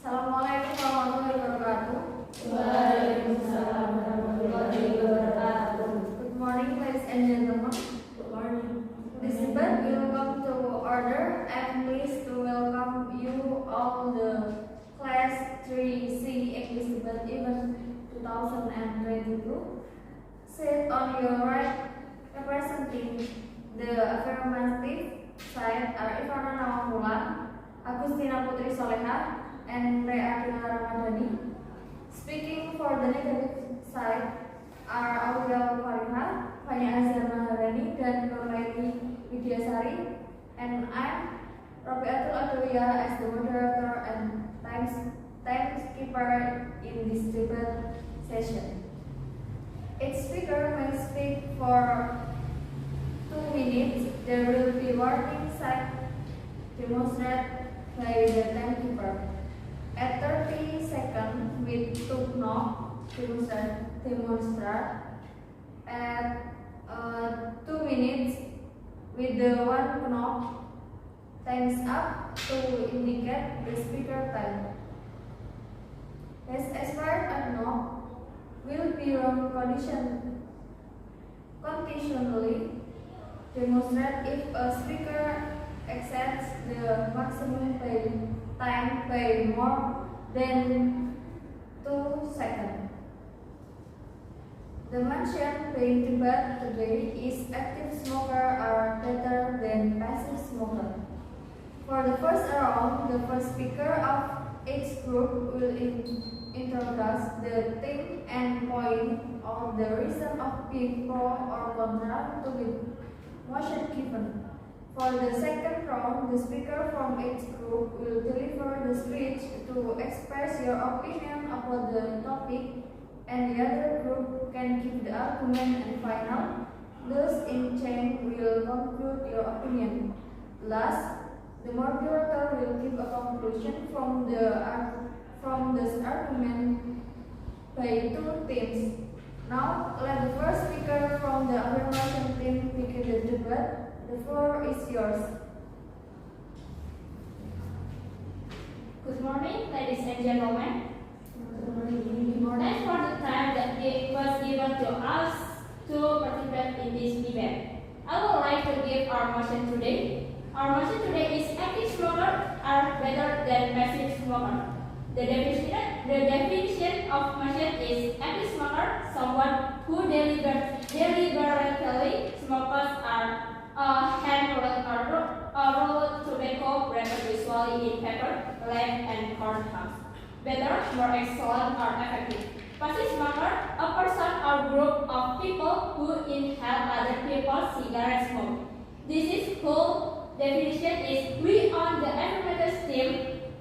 Assalamualaikum warahmatullahi wabarakatuh. Waalaikumsalam warahmatullahi wabarakatuh. Good morning, ladies and gentlemen. Good morning. This debate will come to order. I am pleased to welcome you all the Class 3C English Debate Event 2022. Sit on your right, representing the affirmative side are Ivana Nawamulan, Agustina Putri Soleha, and Rea Ramadhani. Speaking for the negative side are Aulia Fariha, Fani Azhar Maharani, dan Nurlaini Widyasari, and I'm Robiatul Adulia as the moderator and timekeeper in this debate session. Each speaker may speak for 2 minutes. There will be warning sign demonstrated by the timekeeper. At 30 seconds with 2 knock demonstrate. At 2 minutes with the 1 knock, times up to indicate the speaker time. As expired a knock will be run conditionally demonstrate if a speaker exceeds the maximum time by more than 2 seconds. The mentioned being debate today is active smoker are better than passive smoker. For the first round, the first speaker of each group will introduce the theme and point out the reason of being pro or contra to the motion given. For the second round, the speaker from each group will deliver the speech to express your opinion about the topic, and the other group can give the argument and final. Those in chain will conclude your opinion. Last, the moderator will give a conclusion from this argument by 2 teams. Now, let the first speaker from the affirmation team begin the debate. The floor is yours. Good morning, ladies and gentlemen. Good morning. Thanks for the time that was given to us to participate in this debate. I would like to give our motion today. Our motion today is active smokers are better than passive smokers. The definition of motion is active smoker, someone who deliberately smokers are hand-rolled or rolled tobacco wrapped usually in paper, lamp, and cornhouse. Better, more excellent, or effective. Passive smoker, a person or group of people who inhale other people's cigarette smoke. This is full definition is we on the affirmative team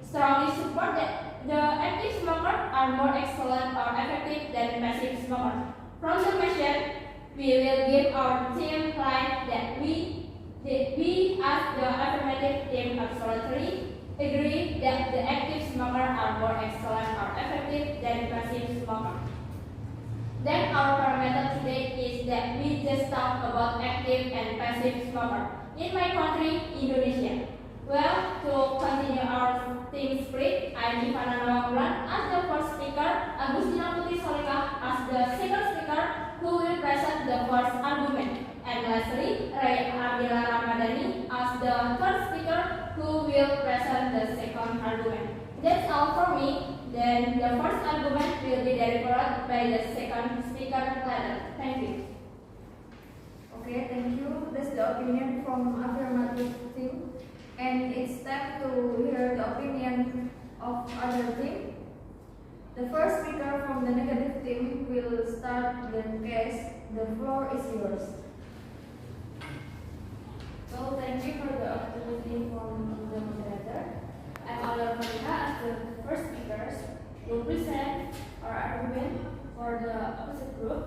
strongly support that the active smokers are more excellent or effective than passive smokers. From the motion, we will give our team line that we as the affirmative team absolutely agree that the active smokers are more excellent or effective than passive smokers. Then our parameter today is that we just talk about active and passive smokers. In my country, Indonesia. Well, to continue our team spirit, I'm Ivana Nawamulan as the first speaker, Agustina Putri Soleha as the second speaker who will present the first argument, and lastly, Rea Ramadhani as the third speaker who will present the second argument. That's all for me. Then the first argument will be delivered by the second speaker later. Thank you. Okay, thank you. That's the opinion from affirmative team. And it's time to hear the opinion of other team. The first speaker from the negative team will start the case. The floor is yours. So thank you for the opportunity from the moderator. I'm Aulia Fariha as the first speakers will present our argument for the opposite group.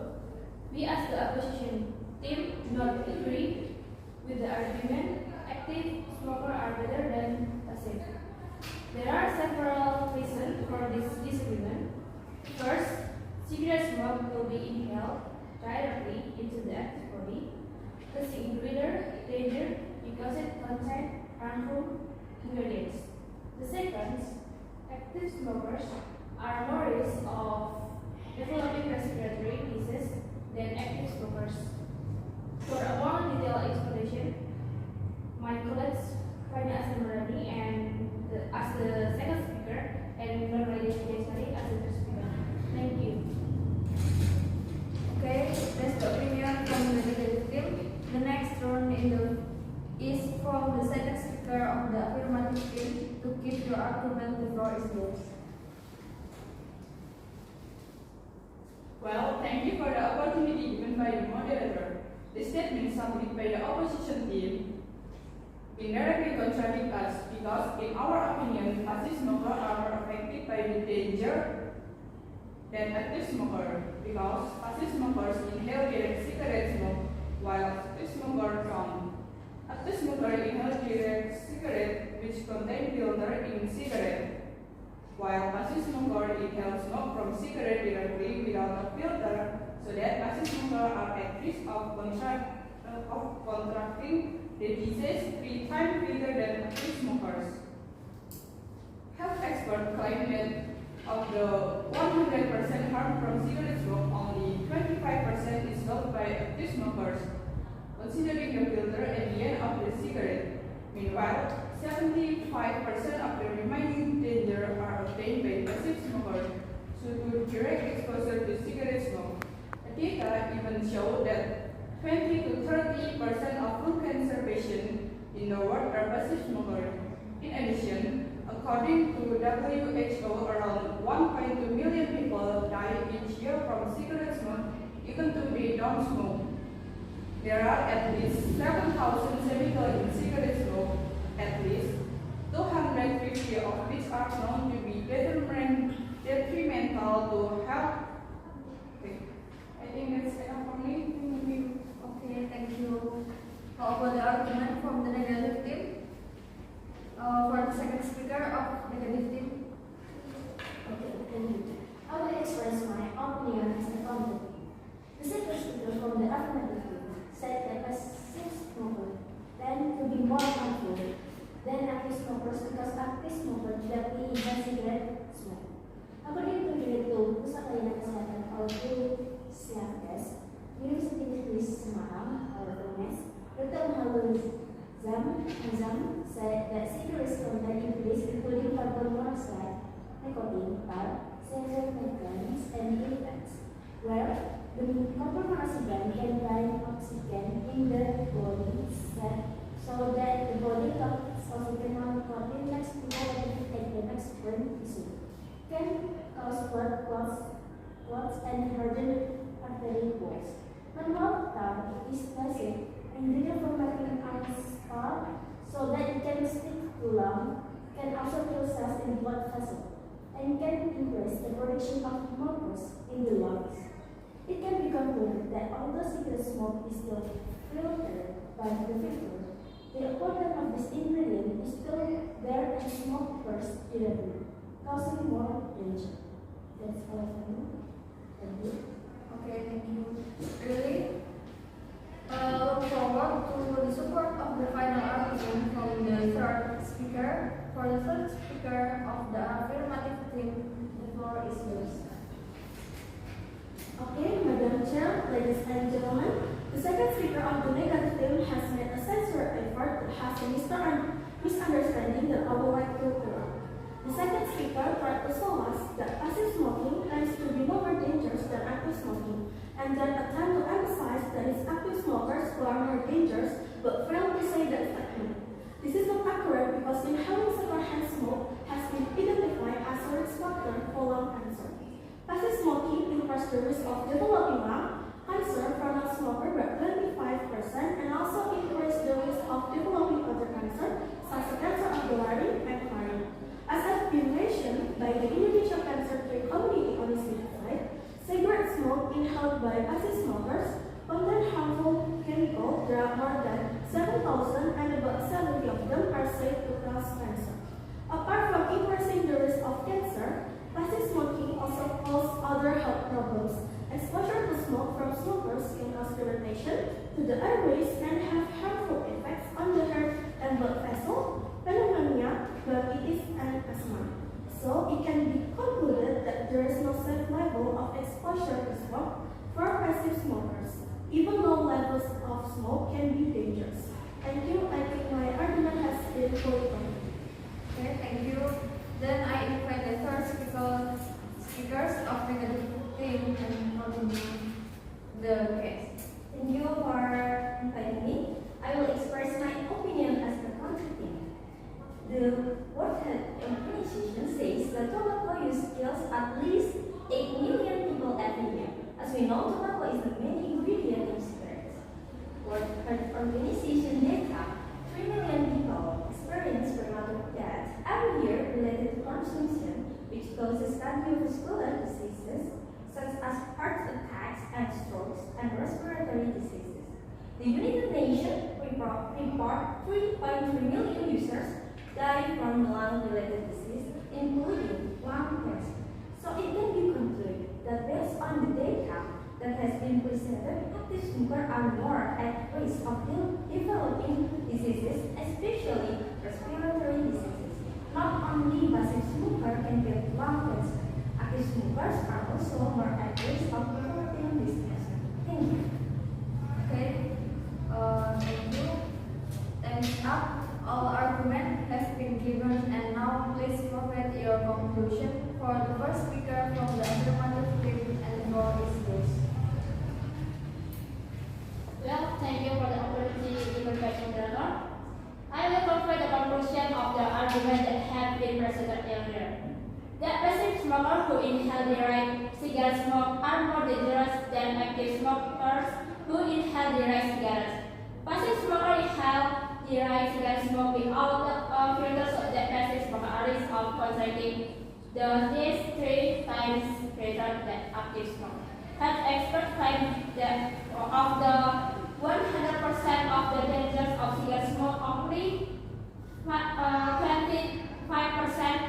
We as the opposition team do not agree with the argument active smokers are better than passive. There are several reasons for this disagreement. First, cigarette smoke will be inhaled directly into the active body, causing greater danger because it contains harmful ingredients. The second, active smokers are more risk of developing respiratory diseases than active smokers. For a more detailed explanation, my colleagues Fania Asmarani and as the second speaker and Nurmadi Desari as the third speaker. Thank you. Okay, that's the opinion from the negative team. The next round is from the second speaker of the affirmative team to give your argument. The floor is yours. Well, thank you for the opportunity given by the moderator. The statement submitted by the opposition team indirectly contradict us because, in our opinion, passive smokers are more affected by the danger than active smokers because passive smokers inhale direct cigarette smoke while active smokers don't. Active smokers inhale direct cigarette which contain filter in cigarette, while passive smokers inhale smoke from cigarette directly without a filter, so that passive smokers are at risk of contracting the disease 3 times greater than active smokers. Health experts claim that of the 100% harm from cigarette smoke, only 25% is felt by active smokers, considering the filter at the end of the cigarette. Meanwhile, 75% of the remaining danger are obtained by passive smokers through direct exposure to cigarette smoke. The data even show that 20 to 30% of lung cancer patients in the world are passive smokers. In addition, according to WHO, around 1.2 million people die each year from cigarette smoke, even though they don't smoke. There are at least 7,000 chemicals in cigarette smoke, at least 250 of which are known to be detrimental to health. Okay. I think that's enough for me. Thank you. Okay, thank you. How about the argument from the negative team? For the second speaker of negative team. Okay, thank you. I will express my opinion as a counter. The second speaker from the affirmative team said that passive smokers tend to be more harmful than active smokers because active smokers directly inhale cigarette smoke. According to Direktur Pusat Layanan Kesehatan atau Siapkes, University Negeri Semarang atau UNES, Dr. Muhammad Azam said that cigarettes contain increase including carbon monoxide, nicotine, tar, xenophanes, and effects, where the carbon monoxide can bind oxygen in the body so that the body locks oxygen on nicotine next to the next brain tissue, can cause blood clots and harden artery walls. Meanwhile, tar is passive and didn't from making ice tar so that it can stick to lung, can also kill cells in blood vessel, and can increase the production of mucus in the lungs. It can be concluded that although cigarette smoke is still filtered by the filter, the importance of this ingredient is still there and smoke bursts directly, causing more danger. That's all for me. Thank you. Okay, thank you. Really? Look forward to the support of the final argument from the third speaker. For the third speaker of the affirmative team, the floor is yours. Okay, Madam Chair, ladies and gentlemen, the second speaker of the negative team has made a sincere effort to have a misunderstanding that I would like to correct. The second speaker tried to show us that passive smoking tends to be more dangerous than active smoking, and then attempt to emphasize that it's active smokers who are more dangerous, but failed to say that statement. This is not accurate because inhaling secondhand smoke has been identified as a risk factor for lung cancer. Passive smoking increases the risk of developing lung cancer for non-smoker by 25% and also increases the risk of developing other cancer, such as cancer of the larynx and pharynx. As has been mentioned by the Indonesia Cancer Care Committee on its website, cigarette smoke inhaled by passive smokers contain harmful chemicals. There are more than 7,000 and about 70 of them are said to cause cancer. Apart from increasing the risk of cancer, passive smoking also causes other health problems. Exposure to smoke from smokers can cause irritation to the airways and have harmful effects on the heart and blood vessel, pneumonia, bronchitis, and asthma. So it can there is no safe level of exposure to smoke for passive smokers. Even low levels of smoke can be dangerous. Thank you. I think my argument has been fully completed. Okay, thank you. Then I invite the third speakers of negative team and continue the case. Thank you for inviting me. I will express my opinion as the country team. The World Health Organization says that tobacco use kills at least 8 million people every year. As we know, tobacco is the main ingredient in cigarettes. World Health Organization data, 3 million people experience premature death every year related to consumption, which causes cardiovascular diseases such as heart attacks and strokes and respiratory diseases. The United Nations report 3.3 million users die from lung-related disease, including lung cancer. So it can be concluded that based on the data that has been presented, active smokers are more at risk of developing diseases, especially respiratory diseases. Not only passive smokers can get lung cancer, active smokers are also more at risk of developing this cancer. Thank you. Okay, thank you. Time's up. All arguments have been given, and now please provide your conclusion. For the first speaker from the affirmative team, and the floor is yours. Well, thank you for the opportunity given by moderator. I will provide the conclusion of the argument that have been presented earlier. That passive smokers who inhale direct cigarette smoke are more dangerous than active smokers who inhale direct cigarettes. Passive smokers inhale direct cigarette smoke without the filter, so that passive smokers are risk of contracting the disease 3 times greater than active smoke. Health experts claim that of the 100% of the dangers of cigarette smoke, only 25%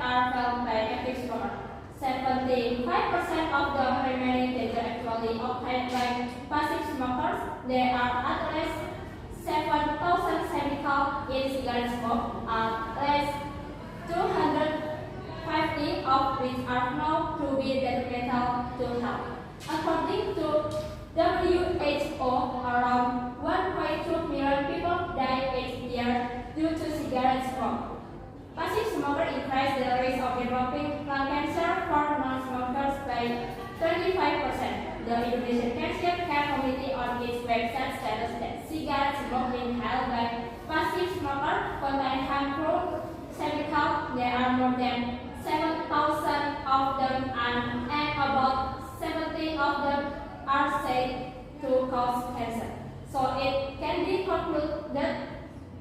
are felt by active smokers. 75% of the remaining danger actually obtained by passive smokers. There are at least 7,000 chemicals in cigarette smoke, at least 250 of which are known to be detrimental to health. According to WHO, around 1.2 million people die each year due to cigarette smoke. Passive smokers increase the risk of developing lung cancer for non-smokers by 25%. The Indonesian Cancer Care Committee on its website states that cigarette smoke inhaled by passive smokers contain harmful chemicals. There are more than 7,000 of them, and about 70 of them are said to cause cancer. So it can be concluded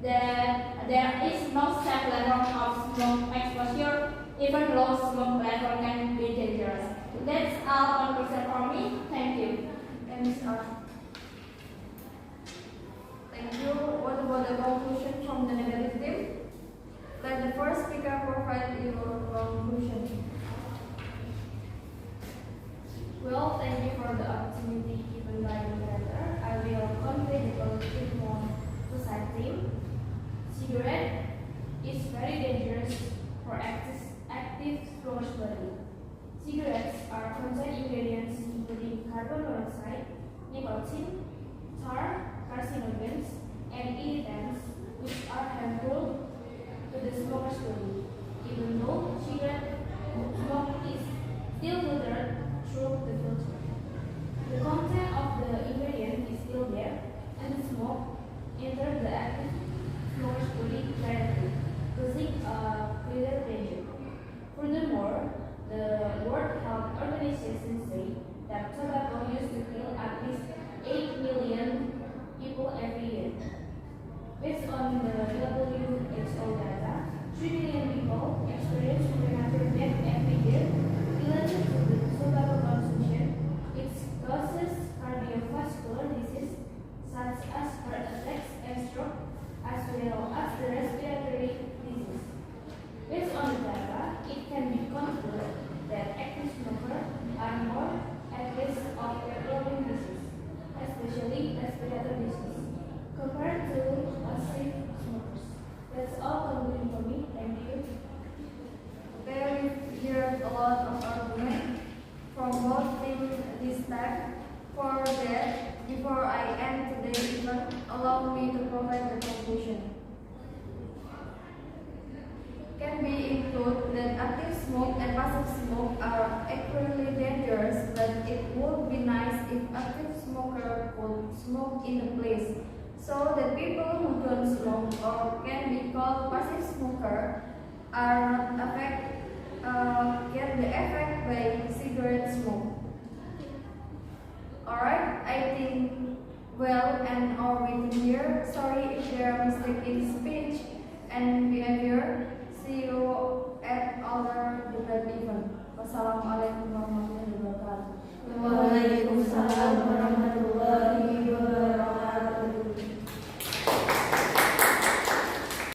that there is no safe level of smoke exposure. Even low smoke level can be dangerous. That's all conclusion for me. Thank you. Thanks, thank you. What about the conclusion from the negative team? Let the first speaker provide your conclusion. Well, thank you for the opportunity given by the moderator. I will convey the positive from society. Cigarette is very dangerous for active smokers' body. Cigarettes are contain ingredients including carbon monoxide, nicotine, tar, carcinogens, and irritants, which are harmful to the smoker's body. Even though cigarette smoke is still filtered through the filter, the content of the ingredient is still there, and the smoke enters the active smoker's body directly, causing a clear danger. Furthermore, the World Health Organization says that tobacco used to kill at least 8 million people every year. Based on the WHO data, 3 million people experience premature death every year related to the tobacco consumption. It causes cardiovascular disease such as heart attacks and stroke, as well as the respiratory disease. Based on the data, it can be concluded that active smokers are more at risk of developing disease, especially respiratory disease, compared to passive smokers. That's all concluding for me. Thank you. Okay, we heard a lot of arguments. from both teams this time. For that, before I end today's event, allow me to provide the conclusion. Can be included that active smoke and passive smoke are equally dangerous, but it would be nice if active smoker could smoke in the place, so that people who don't smoke or can be called passive smoker are not get the effect by cigarette smoke. Alright, I think well and all written here. Sorry if there are mistakes in speech and behavior. See you at other debate event. Wassalamualaikum warahmatullahi wabarakatuh. Waalaikumsalam